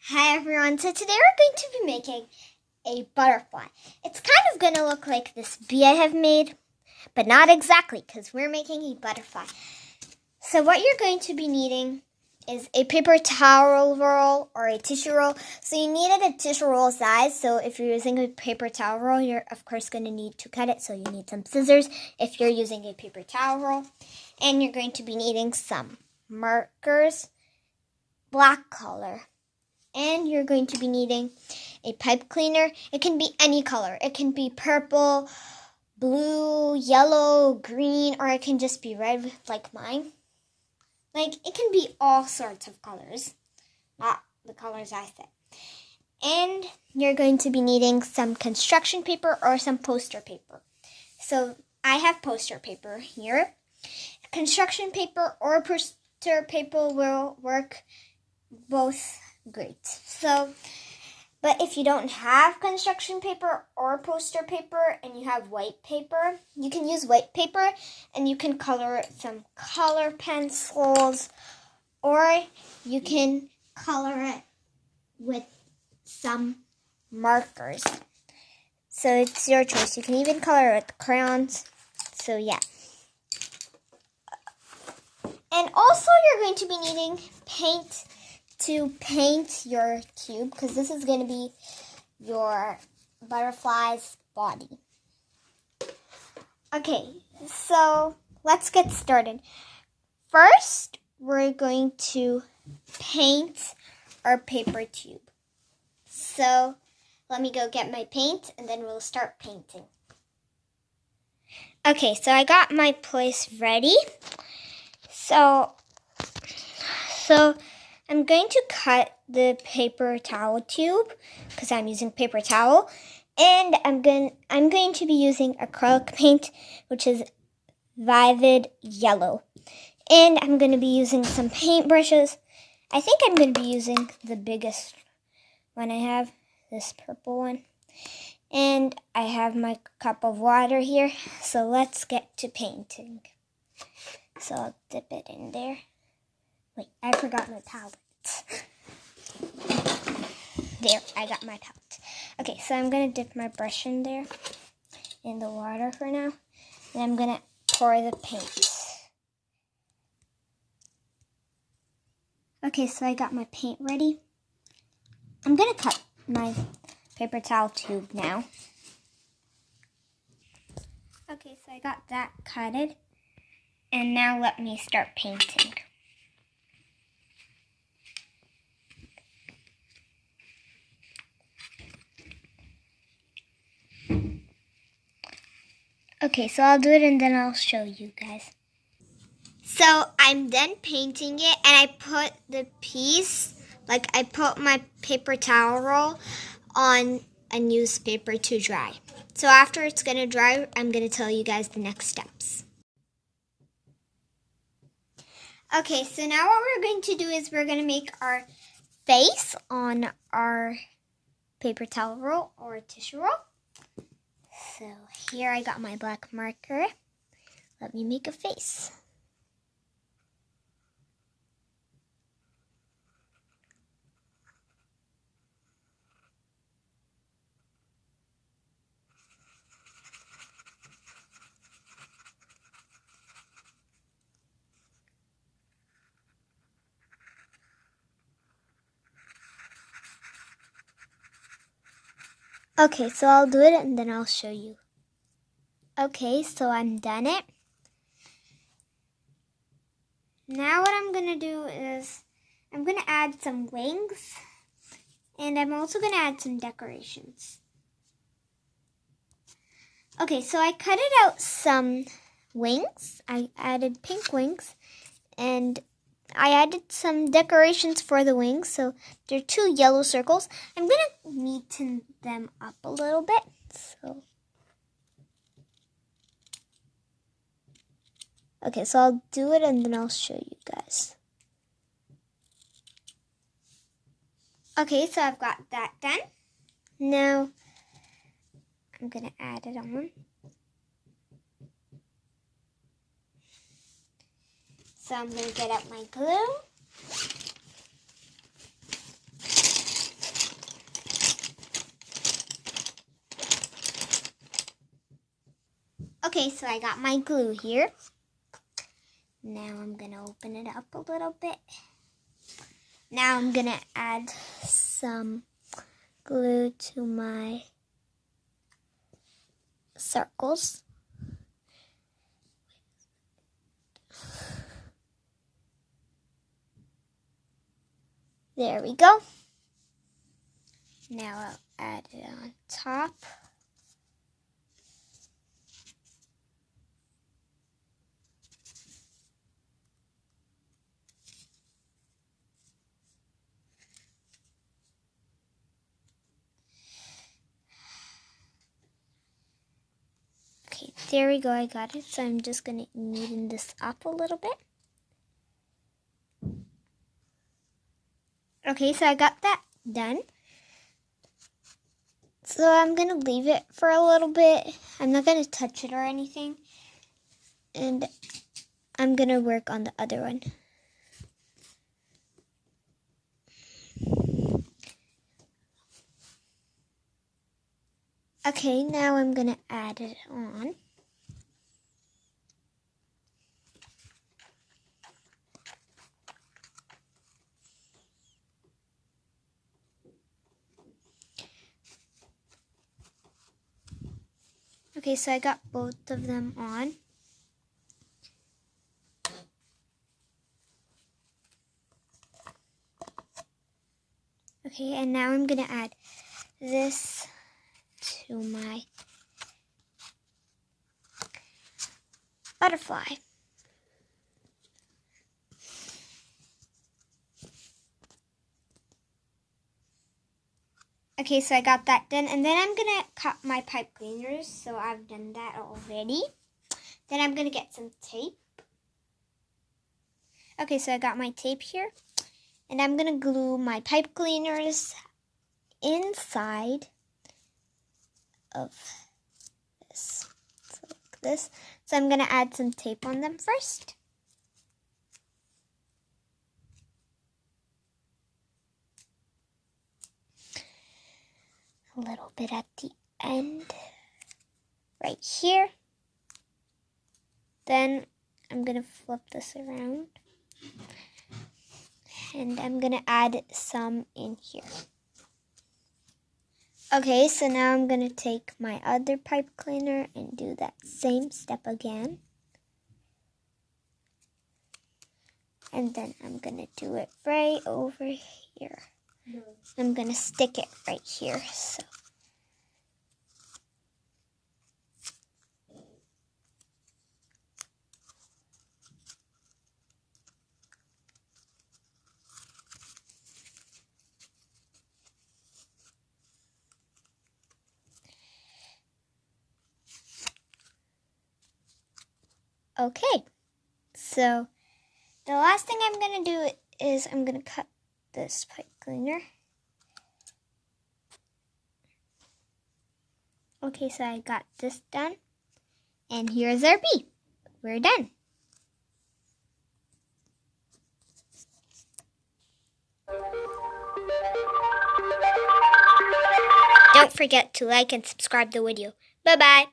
Hi everyone, so today we're going to be making a butterfly. It's kind of going to look like this bee I have made, but not exactly because we're making a butterfly. So what you're going to be needing is a paper towel roll or a tissue roll. So you needed a tissue roll size, so if you're using a paper towel roll, you're of course going to need to cut it, so you need some scissors if you're using a paper towel roll. And you're going to be needing some markers, black color. And you're going to be needing a pipe cleaner. It can be any color. It can be purple, blue, yellow, green, or it can just be red like mine. It can be all sorts of colors, not the colors I said. And you're going to be needing some construction paper or some poster paper. So I have poster paper here. Construction paper or poster paper will work both great. But if you don't have construction paper or poster paper and you have white paper, you can use white paper and you can color it some color pencils, or you can color it with some markers. So it's your choice. You can even color it with crayons. So yeah. And also you're going to be needing paint to paint your tube, because this is going to be your butterfly's body. Okay, so let's get started. First, we're going to paint our paper tube. So let me go get my paint and then we'll start painting. Okay, so I got my place ready. So I'm going to cut the paper towel tube because I'm using paper towel, and I'm going to be using acrylic paint, which is vivid yellow, and I'm going to be using some paint brushes. I think I'm going to be using the biggest one I have, this purple one, and I have my cup of water here. So let's get to painting. So I'll dip it in there. Wait, I forgot my palette. There, I got my palette. Okay, so I'm going to dip my brush in there, in the water for now. And I'm going to pour the paint. Okay, so I got my paint ready. I'm going to cut my paper towel tube now. Okay, so I got that cutted. And now let me start painting. Okay, so I'll do it and then I'll show you guys. So I'm done painting it, and I put the piece, I put my paper towel roll on a newspaper to dry. So after it's going to dry, I'm going to tell you guys the next steps. Okay, so now what we're going to do is we're going to make our face on our paper towel roll or tissue roll. So here I got my black marker. Let me make a face. Okay, so I'll do it and then I'll show you. Okay, so I'm done it. Now what I'm going to do is I'm going to add some wings, and I'm also going to add some decorations. Okay, so I cut out some wings. I added pink wings, and I added some decorations for the wings. So they're 2 yellow circles. I'm going to neaten them up a little bit. Okay, so I'll do it and then I'll show you guys. Okay, so I've got that done. Now I'm going to add it on. So I'm going to get out my glue. Okay, so I got my glue here. Now I'm going to open it up a little bit. Now I'm going to add some glue to my circles. There we go. Now I'll add it on top. Okay, there we go, I got it. So I'm just going to neaten this up a little bit. Okay, so I got that done. So I'm going to leave it for a little bit. I'm not going to touch it or anything. And I'm going to work on the other one. Okay, now I'm going to add it on. Okay, so I got both of them on. Okay, and now I'm going to add this to my butterfly. Okay, so I got that done, and then I'm gonna cut my pipe cleaners, so I've done that already. Then I'm gonna get some tape. Okay, so I got my tape here, and I'm gonna glue my pipe cleaners inside of this, so like this. So I'm gonna add some tape on them first. A little bit at the end, right here. Then I'm gonna flip this around, and I'm gonna add some in here. Okay, so now I'm gonna take my other pipe cleaner and do that same step again. And then I'm gonna do it right over here. I'm gonna stick it right here, so. Okay, so the last thing I'm gonna do is I'm gonna cut this pipe cleaner. Okay, so I got this done, and here's our bee. We're done. Don't forget to like and subscribe the video. Bye-bye.